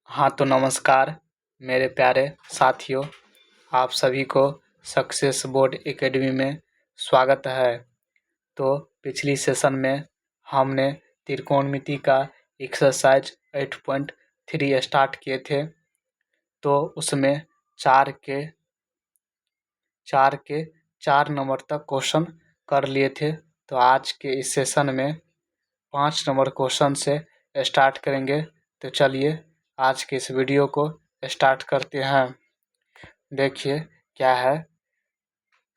हाँ तो नमस्कार मेरे प्यारे साथियों, आप सभी को सक्सेस बोर्ड एकेडमी में स्वागत है। तो पिछली सेशन में हमने त्रिकोणमिति का एक्सरसाइज 8.3 स्टार्ट किए थे। तो उसमें चार के 4 नंबर तक क्वेश्चन कर लिए थे। तो आज के इस सेशन में 5 नंबर क्वेश्चन से स्टार्ट करेंगे। तो चलिए आज के इस वीडियो को स्टार्ट करते हैं। देखिए क्या है,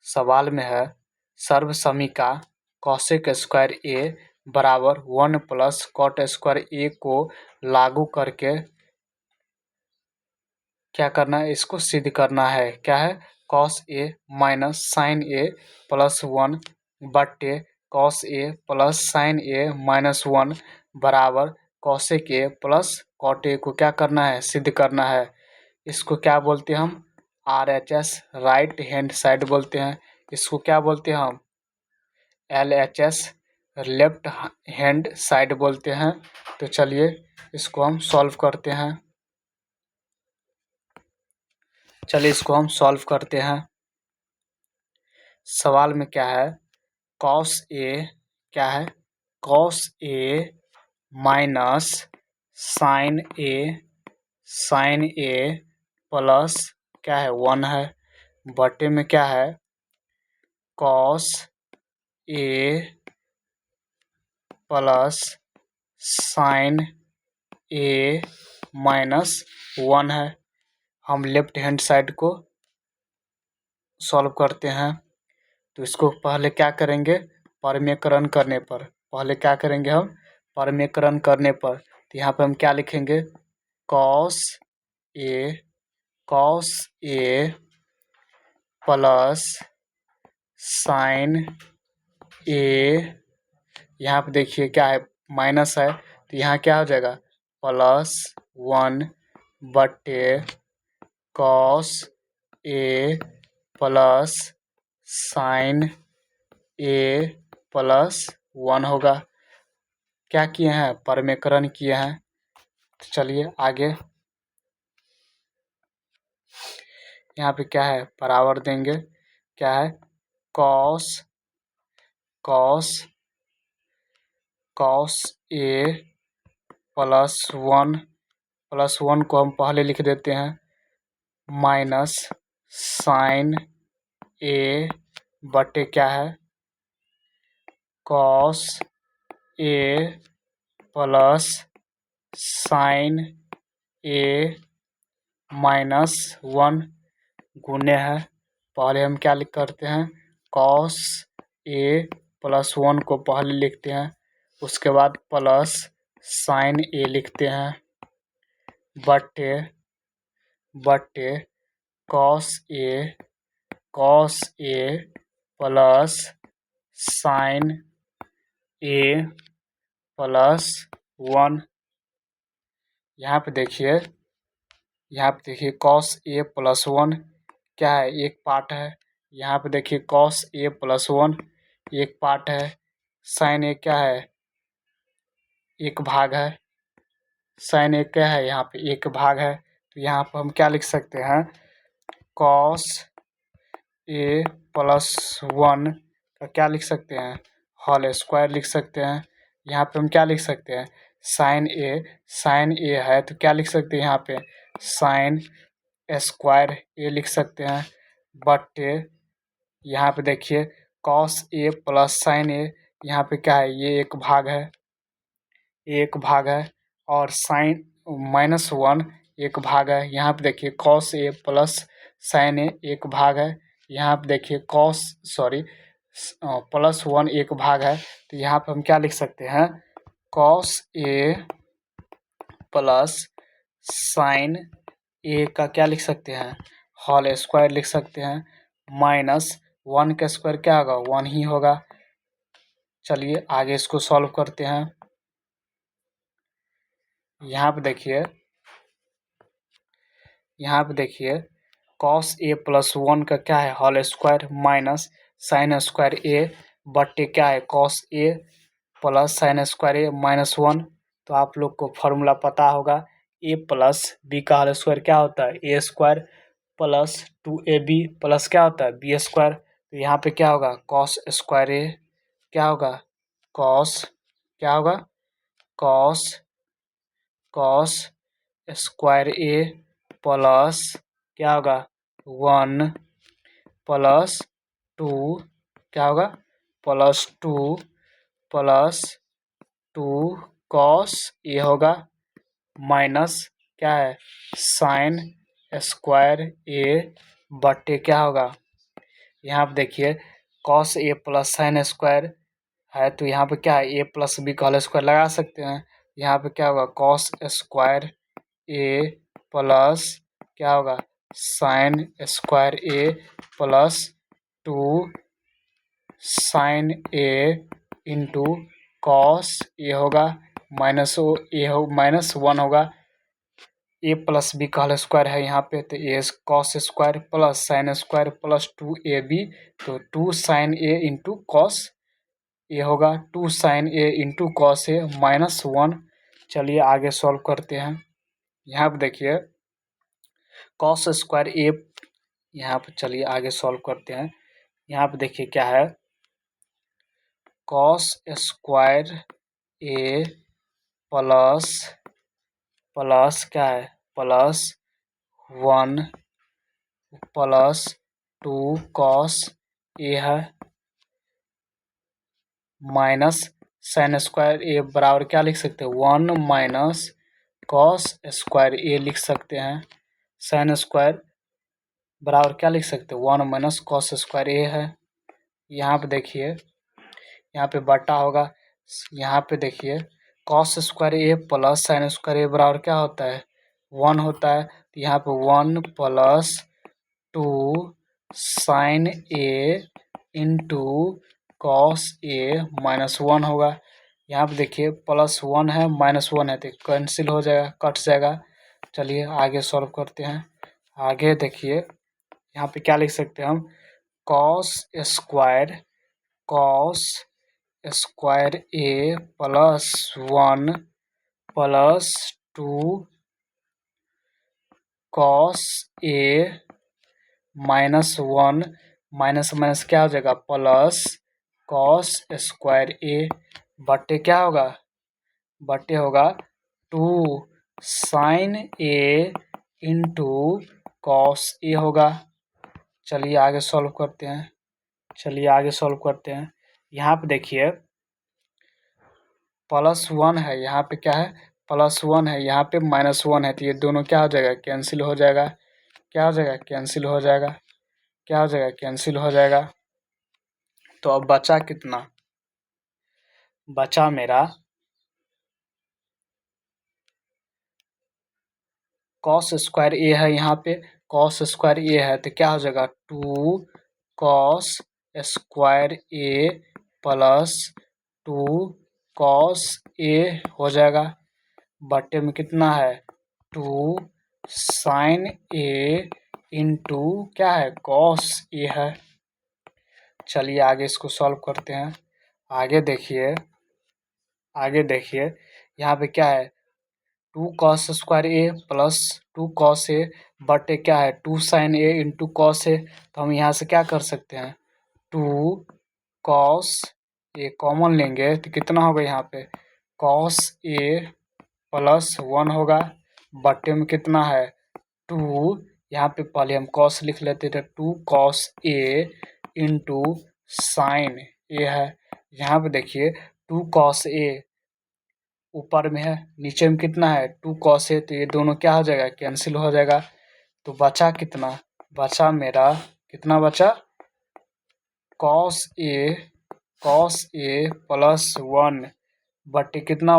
सवाल में है सर्वसमीका कॉसेक स्क्वायर ए बराबर 1 प्लस कॉट स्क्वायर ए को लागू करके क्या करना है, इसको सिद्ध करना है। क्या है, cos A minus sin A plus 1 बट्टे cos A plus sin A minus 1 बराबर cosec A plus cot A को क्या करना है, सिद्ध करना है। इसको क्या बोलते हैं हम, RHS राइट हैंड साइड बोलते हैं। इसको क्या बोलते हैं हम, LHS लेफ्ट हैंड साइड बोलते हैं। तो चलिए इसको हम सॉल्व करते हैं। सवाल में क्या है, कॉस ए क्या है, cos A minus sin A plus क्या है 1 है, बटे में क्या है cos A plus sin A minus 1 है। हम लेफ्ट हैंड साइड को सॉल्व करते हैं। तो इसको पहले क्या करेंगे, परमीकरण करने पर तो यहाँ पे हम क्या लिखेंगे, कॉस ए प्लस साइन ए, यहाँ पे देखिए क्या है माइनस है, तो यहाँ क्या हो जाएगा प्लस 1 बटे cos A plus sin A plus 1 होगा। क्या किए हैं, परमीकरण किए हैं। तो चलिए आगे, यहाँ पे क्या है बराबर देंगे, क्या है कॉस ए प्लस 1 को हम पहले लिख देते हैं माइनस साइन ए बटे क्या है cos A plus sin A minus 1 गुने है। पहले हम क्या लिख करते हैं, कॉस ए प्लस 1 को पहले लिखते हैं, उसके बाद प्लस साइन ए लिखते हैं बटे cos A plus sin A plus 1। यहाँ पे देखिए कॉस ए प्लस 1 क्या है, एक पार्ट है। यहाँ पे देखिए कॉस ए प्लस 1 एक पार्ट है, साइन ए क्या है, एक भाग है। साइन ए क्या है, यहाँ पे एक भाग है। तो यहाँ पर हम क्या लिख सकते हैं, कॉस ए प्लस 1 का क्या लिख सकते हैं, होल स्क्वायर लिख सकते हैं। यहाँ पे हम क्या लिख सकते हैं, साइन ए है तो क्या लिख सकते हैं, यहाँ पे साइन स्क्वायर ए लिख सकते हैं बटे यहाँ पे देखिए कॉस ए प्लस साइन ए, यहाँ पे क्या है, ये एक भाग है और साइन माइनस 1 एक भाग है। यहाँ पे देखिए कॉस ए प्लस साइन ए एक भाग है। यहाँ पे देखिए प्लस 1 एक भाग है। तो यहाँ पे हम क्या लिख सकते हैं, कॉस ए प्लस साइन ए का क्या लिख सकते हैं, होल स्क्वायर लिख सकते हैं, माइनस 1 का स्क्वायर क्या होगा, 1 ही होगा। चलिए आगे इसको सॉल्व करते हैं। यहाँ पे देखिए कॉस ए प्लस 1 का क्या है, whole square minus sine square A बट्टे क्या है cos A plus sine square A minus 1। तो आप लोग को फॉर्मूला पता होगा ए प्लस बी का होल स्क्वायर क्या होता है A square plus 2ab plus क्या होता है बी स्क्वायर। तो यहाँ पे क्या होगा कॉस स्क्वायर ए क्या होगा कॉस क्या होगा cos cos square A plus क्या होगा 1 प्लस 2 क्या होगा +2 प्लस 2 कॉस ए होगा माइनस क्या है साइन स्क्वायर ए बटे क्या होगा यहाँ पे देखिए cos A plus sine square है तो यहाँ पे क्या है ए प्लस बी का होल स्क्वायर लगा सकते हैं। यहाँ पे क्या होगा कॉस स्क्वायर ए प्लस क्या होगा sine square A plus 2 sine A into cos A होगा -1 होगा ए प्लस बी का होल स्क्वायर है यहाँ पे तो A cos square plus sine square plus 2ab तो 2 sine A into cos A होगा 2 sine A into cos A -1। चलिए आगे सॉल्व करते हैं। यहाँ पे देखिए कॉस स्क्वायर ए यहाँ पे चलिए आगे सॉल्व करते हैं। यहाँ पे देखिए क्या है cos square A plus plus क्या है +1 प्लस 2 कॉस ए है माइनस साइन स्क्वायर ए बराबर क्या लिख सकते हैं 1 माइनस कॉस स्क्वायर ए लिख सकते हैं। साइन स्क्वायर बराबर क्या लिख सकते हैं 1 माइनस कॉस स्क्वायर ए है। यहाँ पे देखिए यहाँ पे बटा होगा यहाँ पे देखिए cos square A plus sine square ए बराबर क्या होता है 1 होता है तो यहाँ पे 1 plus 2 sine A into cos A -1 होगा। यहाँ पे देखिए +1 है -1 है तो कैंसिल हो जाएगा कट जाएगा। चलिए आगे सॉल्व करते हैं। आगे देखिए यहाँ पे क्या लिख सकते हैं हम cos square A +1 plus 2 cos A -1 minus minus क्या हो जाएगा प्लस कॉस स्क्वायर ए बटे क्या होगा बटे होगा 2 sine A into cos A होगा। चलिए आगे सॉल्व करते हैं। यहाँ पे देखिए +1 है यहाँ पे क्या है +1 है यहाँ पे -1 है तो ये दोनों क्या हो जाएगा कैंसिल हो जाएगा कैंसिल हो जाएगा। तो अब बचा कितना बचा मेरा कॉस स्क्वायर ए है यहाँ पे कॉस स्क्वायर ए है तो क्या हो जाएगा 2 cos square A plus 2 cos A हो जाएगा बटे में कितना है 2 साइन ए इंटू क्या है कॉस ए है। चलिए आगे इसको सॉल्व करते हैं। आगे देखिए यहाँ पे क्या है 2 cos square A plus 2 cos A बटे क्या है 2 साइन ए इंटू कॉस ए तो हम यहाँ से क्या कर सकते हैं 2 कॉस ए कॉमन लेंगे तो कितना होगा यहाँ पे कॉस ए +1 होगा बटे में कितना है 2 यहाँ पे पहले हम कॉस लिख लेते थे 2 कॉस ए इंटू साइन ए है। यहाँ पे देखिए 2 कॉस ए ऊपर में है नीचे में कितना है 2 कॉस है तो ये दोनों क्या हो जाएगा कैंसिल हो जाएगा। तो बचा कितना बचा मेरा कितना बचा कॉस ए +1 बटे कितना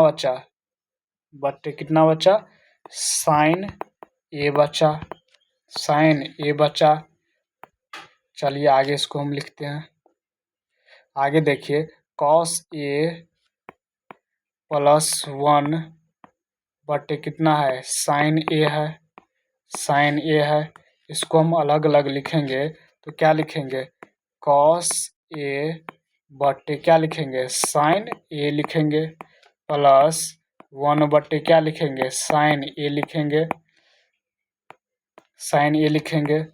बचा साइन ए बचा। चलिए आगे इसको हम लिखते हैं। आगे देखिए कॉस ए +1 बटे कितना है साइन ए है इसको हम अलग अलग लिखेंगे तो क्या लिखेंगे कॉस ए बटे क्या लिखेंगे साइन ए लिखेंगे प्लस 1/, क्या लिखेंगे, साइन ए लिखेंगे, साइन ए लिखेंगे।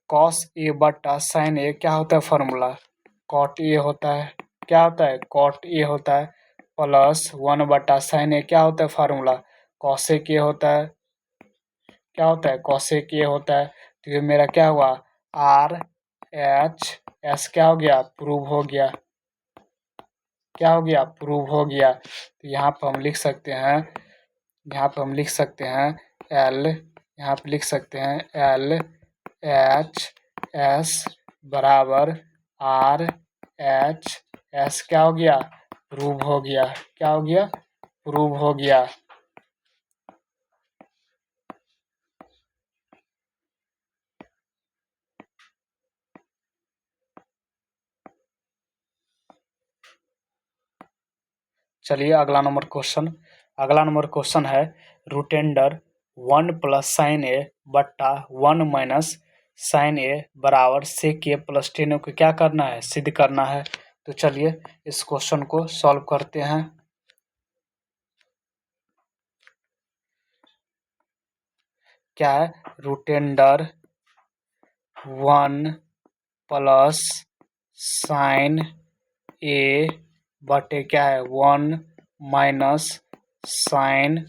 कॉस ए बटा साइन ए क्या होता है फॉर्मूला, कॉट ए होता है, क्या होता है, कॉट ए होता है, प्लस 1/, साइन ए क्या होता है फार्मूला, कॉसेक ए होता है, क्या होता है, कॉसेक ए होता है। तो ये मेरा क्या हुआ, आर एच एस क्या हो गया, प्रूव हो गया, क्या हो गया, प्रूव हो गया। तो यहाँ पर हम लिख सकते हैं, यहाँ पे हम लिख सकते हैं एल, यहाँ पे लिख सकते हैं एल एच एस बराबर आर एच एस, क्या हो गया, प्रूव हो गया, क्या हो गया, प्रूव हो गया। चलिए अगला नंबर क्वेश्चन, अगला नंबर क्वेश्चन है रूटेंडर 1 + साइन ए बट्टा 1 - साइन ए बराबर सेक ए प्लस टेन को क्या करना है, सिद्ध करना है। तो चलिए इस क्वेश्चन को सॉल्व करते हैं। क्या है, रूटेंडर 1 + साइन ए बटे क्या है 1 - साइन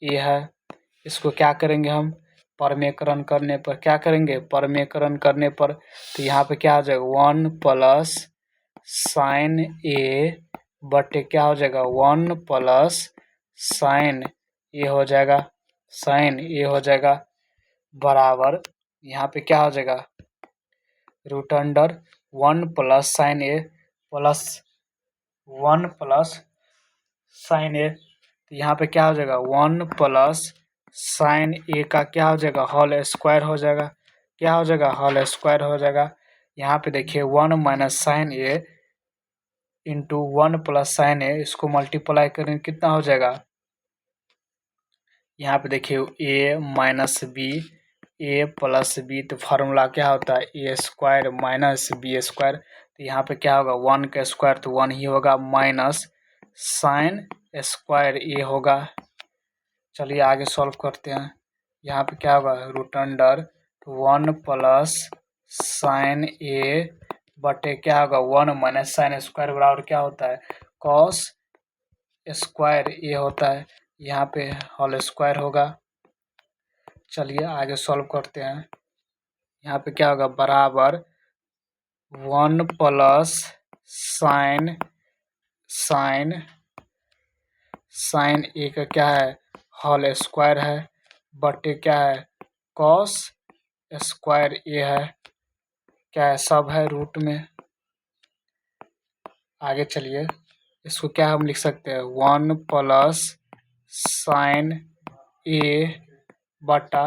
ए है। इसको क्या करेंगे हम, परमेकरण करने पर क्या करेंगे, परमेकरण करने पर तो यहाँ पे क्या हो जाएगा 1 + साइन ए बटे क्या हो जाएगा 1 + साइन ए हो जाएगा, साइन ए हो जाएगा बराबर यहाँ पे क्या हो जाएगा, root under 1 + sign A plus 1 + sign ए, तो यहाँ पे क्या हो जाएगा 1 + साइन ए का क्या हो जाएगा, होल स्क्वायर हो जाएगा, क्या हो जाएगा, होल स्क्वायर हो जाएगा। यहाँ पे देखिए 1 - साइन ए इंटू 1 + साइन ए, इसको मल्टीप्लाई करें कितना हो जाएगा, यहाँ पे देखिए a - b, a + b, तो फार्मूला क्या होता है a² - b²। तो यहाँ पे क्या होगा 1 का स्क्वायर तो 1 ही होगा, माइनस साइन स्क्वायर ए होगा। चलिए आगे सॉल्व करते हैं। यहाँ पे क्या होगा रूट अंडर 1 + साइन ए बटे क्या होगा 1 - साइन स्क्वायर बराबर क्या होता है, कॉस स्क्वायर ए होता है, यहाँ पे होल स्क्वायर होगा। चलिए आगे सॉल्व करते हैं। यहाँ पे क्या होगा बराबर 1 + साइन साइन साइन ए का क्या है, होल स्क्वायर है, बटे क्या है कॉस स्क्वायर ए है, क्या है, सब है रूट में। आगे चलिए इसको क्या हम लिख सकते हैं 1 + साइन ए बटा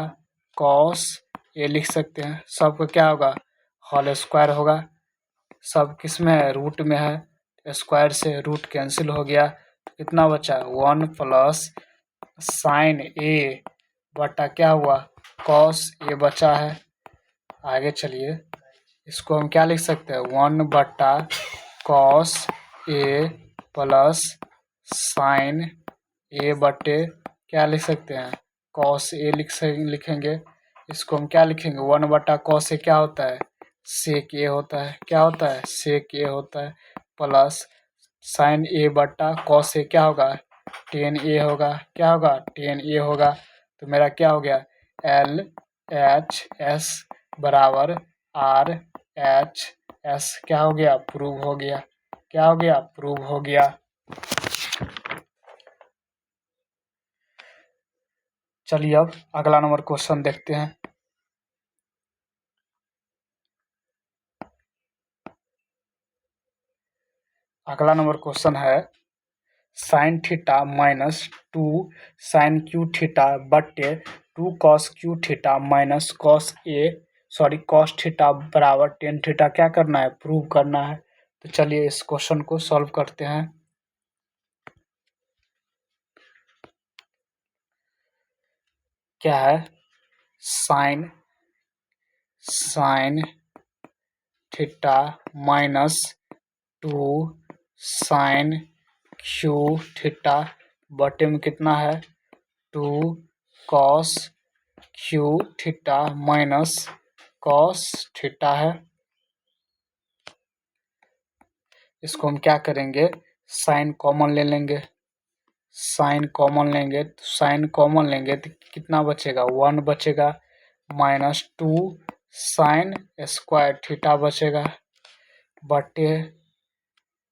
कॉस ए लिख सकते हैं। सबका क्या होगा, होल स्क्वायर होगा, सब किस में है, रूट में है, स्क्वायर से रूट कैंसिल हो गया, कितना बचा 1 + साइन ए बटा क्या हुआ कॉस ए बचा है। आगे चलिए इसको हम क्या लिख सकते हैं 1/कॉस ए प्लस साइन ए बटे क्या लिख सकते हैं कॉस ए लिखेंगे। इसको हम क्या लिखेंगे 1/कॉस ए क्या होता है सेक ए होता है, क्या होता है सेक ए होता है, प्लस साइन ए बटा कॉस ए क्या होगा टेन ए होगा, क्या होगा टेन ए होगा। तो मेरा क्या हो गया एल एच एस बराबर आर एच एस, क्या हो गया प्रूव हो गया, क्या हो गया प्रूव हो गया। चलिए अब अगला नंबर क्वेश्चन देखते हैं। अगला नंबर क्वेश्चन है sin theta -2 sin cube theta बटे 2 cos cube theta minus cos theta बराबर टेन थीटा क्या करना है, प्रूव करना है। तो चलिए इस क्वेश्चन को सॉल्व करते हैं। क्या है sin sin theta -2 sin cube theta बटे में कितना है 2 cos cube theta minus cos theta है। इसको हम क्या करेंगे साइन कॉमन ले लेंगे। साइन कॉमन लेंगे तो कितना बचेगा 1 बचेगा माइनस 2 साइन स्क्वायर थीटा बचेगा बटे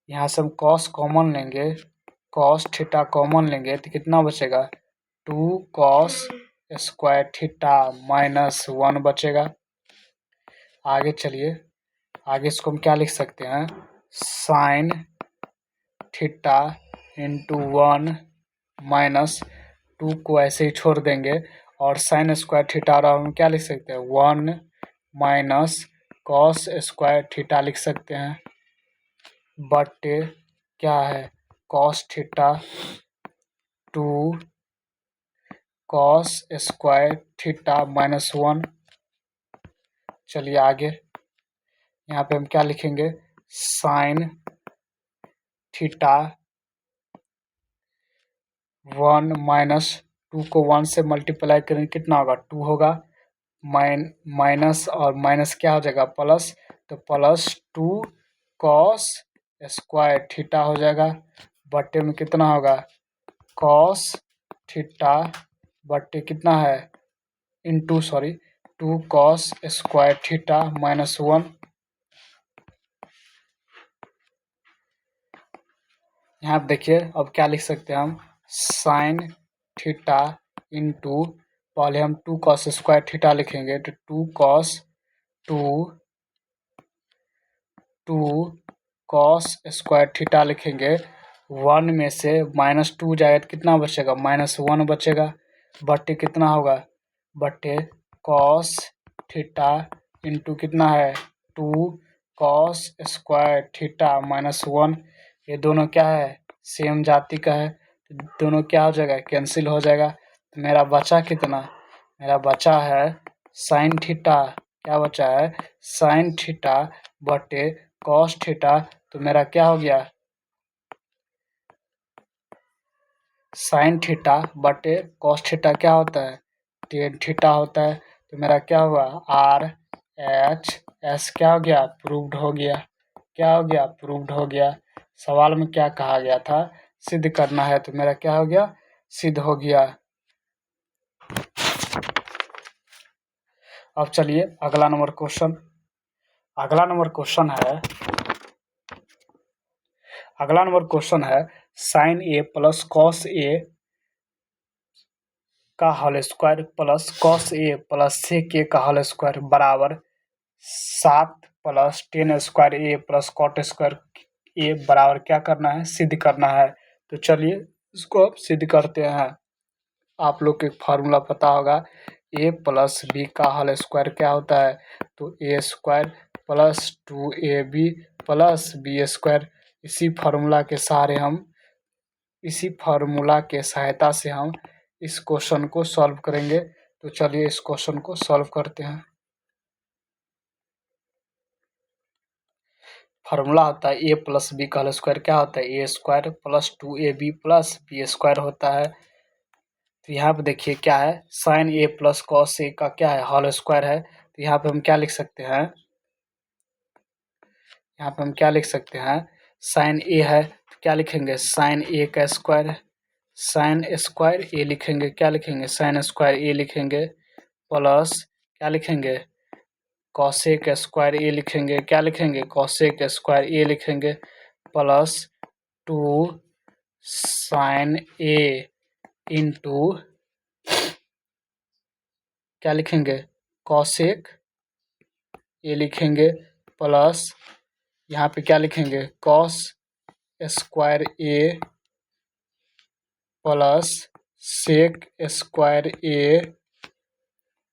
यहाँ से हम कॉस कॉमन लेंगे कॉस थीटा कॉमन लेंगे तो कितना बचेगा 2 कॉस स्क्वायर थीटा माइनस 1 बचेगा। आगे चलिए आगे इसको हम क्या लिख सकते हैं साइन थीटा इंटू 1 माइनस 2 को ऐसे ही छोड़ देंगे और साइन स्क्वायर थीटा और हम क्या लिख सकते हैं 1 माइनस कॉस स्क्वायर थीटा लिख सकते हैं बटे क्या है cos theta 2 cos square theta minus 1। चलिए आगे यहाँ पे हम क्या लिखेंगे साइन थीटा 1 माइनस 2 को 1 से मल्टीप्लाई करेंगे कितना होगा 2 होगा माइनस और माइनस क्या हो जाएगा प्लस तो प्लस 2 कॉस स्क्वायर थीटा हो जाएगा बटे में कितना होगा कॉस थीटा बटे कितना है into 2 cos square theta minus 1। यहाँ देखिए अब क्या लिख सकते हैं हम साइन थीटा इंटू पहले हम 2 कॉस स्क्वायर थीटा लिखेंगे तो 2 कॉस स्क्वायर थीटा लिखेंगे 1 में से माइनस 2 जाएगा तो कितना बचेगा माइनस 1 बचेगा बटे कितना होगा बटे कॉस थीटा इंटू कितना है 2 कॉस स्क्वायर थीटा माइनस 1। ये दोनों क्या है सेम जाति का है तो दोनों क्या हो जाएगा कैंसिल हो जाएगा तो मेरा बचा कितना मेरा बचा है साइन थीटा क्या बचा है साइन थीटा बटे कॉस थीटा तो मेरा क्या हो गया साइन थीटा बटे कॉस थीटा क्या होता है टेन थीटा होता है तो मेरा क्या हुआ आर एच एस क्या हो गया प्रूव्ड हो गया क्या हो गया प्रूव्ड हो गया। सवाल में क्या कहा गया था सिद्ध करना है तो मेरा क्या हो गया सिद्ध हो गया। अब चलिए अगला नंबर क्वेश्चन है sine A plus cos A का whole square plus cos A plus सेक ए का होल स्क्वायर बराबर 7 plus 10 square A plus cot square ए बराबर क्या करना है सिद्ध करना है। तो चलिए इसको अब सिद्ध करते हैं। आप लोग को एक फार्मूला पता होगा ए प्लस बी का होल स्क्वायर क्या होता है तो A square plus 2ab plus B square. इसी फार्मूला के सहायता से हम इस क्वेश्चन को सॉल्व करेंगे। तो चलिए इस क्वेश्चन को सॉल्व करते हैं। फार्मूला होता है ए प्लस बी का होल स्क्वायर क्या होता है A square plus 2ab plus B square होता है। तो यहाँ पे देखिए क्या है sine A plus cos A का क्या है होल स्क्वायर है तो यहाँ पे हम क्या लिख सकते हैं साइन ए है तो क्या लिखेंगे साइन ए का स्क्वायर साइन स्क्वायर ए लिखेंगे क्या लिखेंगे साइन स्क्वायर ए लिखेंगे प्लस क्या लिखेंगे कॉसेक स्क्वायर ए लिखेंगे क्या लिखेंगे कॉसेक स्क्वायर ए लिखेंगे प्लस 2 साइन ए इंटू क्या लिखेंगे कॉसेक ए लिखेंगे प्लस यहाँ पे क्या लिखेंगे cos square A plus sec square A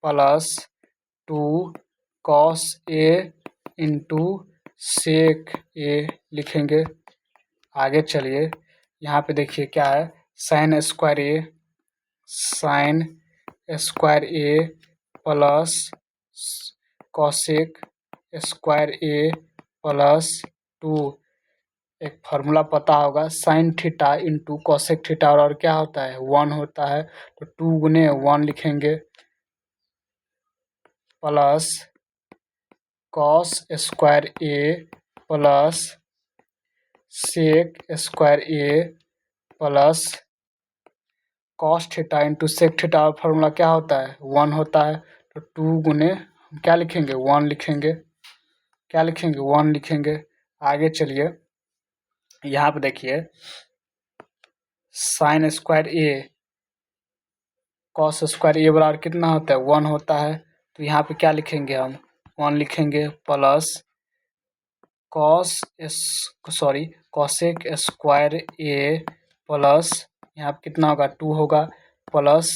plus 2 cos A into sec ए लिखेंगे। आगे चलिए यहाँ पे देखिए क्या है sign square A plus cosec square A plus 2 एक फार्मूला पता होगा, sign theta into cosec theta, और क्या होता है 1 होता है, तो 2 गुने 1 लिखेंगे plus cos square A plus sec square A plus cos theta into sec theta, और फार्मूला क्या होता है 1 होता है, तो 2 गुने क्या लिखेंगे 1 लिखेंगे, क्या लिखेंगे 1 लिखेंगे। आगे चलिए, यहाँ पे देखिए साइन स्क्वायर ए कॉस स्क्वायर ए बराबर कितना होता है 1 होता है, तो यहाँ पे क्या लिखेंगे हम 1 लिखेंगे plus cosec square A plus यहाँ पे कितना होगा 2 होगा plus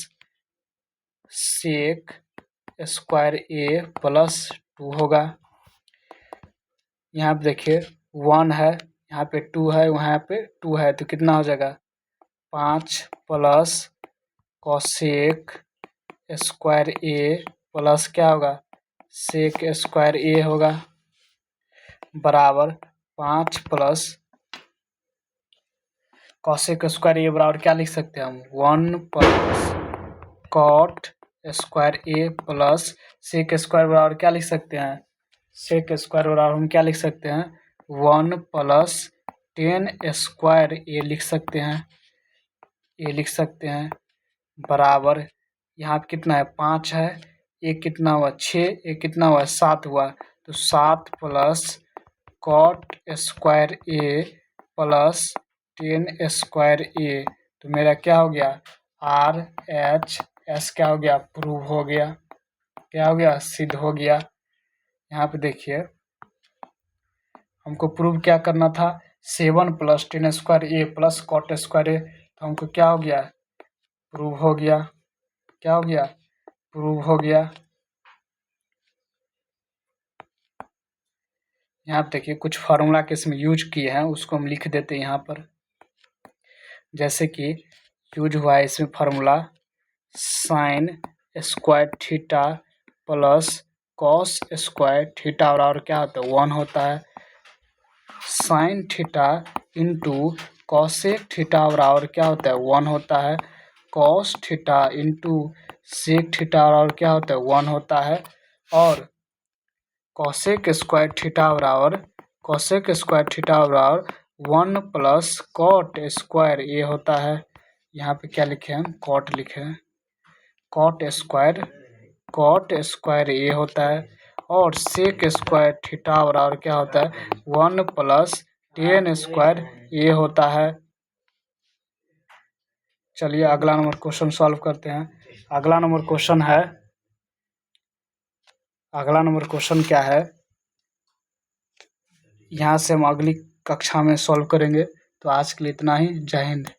sec square A plus 2 होगा। यहाँ पे देखिए 1 है, यहाँ पे 2 है, वहाँ पे 2 है, तो कितना हो जाएगा 5 plus cosec square A plus क्या होगा सेक स्क्वायर ए होगा बराबर 5 प्लस कॉसेक स्क्वायर ए बराबर क्या लिख सकते हैं हम 1 plus cot square A plus sec square बराबर क्या लिख सकते हैं, सेक स्क्वायर बराबर हम क्या लिख सकते हैं 1 प्लस टेन स्क्वायर ए लिख सकते हैं, ए लिख सकते हैं बराबर यहाँ पे कितना है 5 है, एक कितना हुआ 6, एक कितना हुआ 7 हुआ, तो 7 plus cot square A plus ten square ए, तो मेरा क्या हो गया RHS क्या हो गया प्रूव हो गया, क्या हो गया सिद्ध हो गया। यहाँ पे देखिए हमको प्रूव क्या करना था 7 plus ten square A plus cot square ए, तो हमको क्या हो गया प्रूव हो गया, क्या हो गया प्रूव हो गया। यहाँ पे देखिए कुछ फार्मूला के इसमें यूज किए हैं, उसको हम लिख देते हैं यहाँ पर, जैसे कि यूज हुआ है इसमें formula sin square theta plus cos square theta, और क्या होता है 1 होता है, sin theta into cosec theta और क्या होता है 1 होता है, cos theta into sec theta और क्या होता है 1 होता है, और कॉसेक स्क्वायर थीटा बराबर 1 प्लस कॉट स्क्वायर ए होता है। यहाँ पे क्या लिखे हम कॉट लिखे हैं, कॉट स्क्वायर ए होता है, और सेक स्क्वायर थीटा बराबर क्या होता है 1 प्लस टेन स्क्वायर ए होता है। चलिए अगला नंबर क्वेश्चन सॉल्व करते हैं। अगला नंबर क्वेश्चन क्या है, यहाँ से हम अगली कक्षा में सॉल्व करेंगे। तो आज के लिए इतना ही, जय हिंद।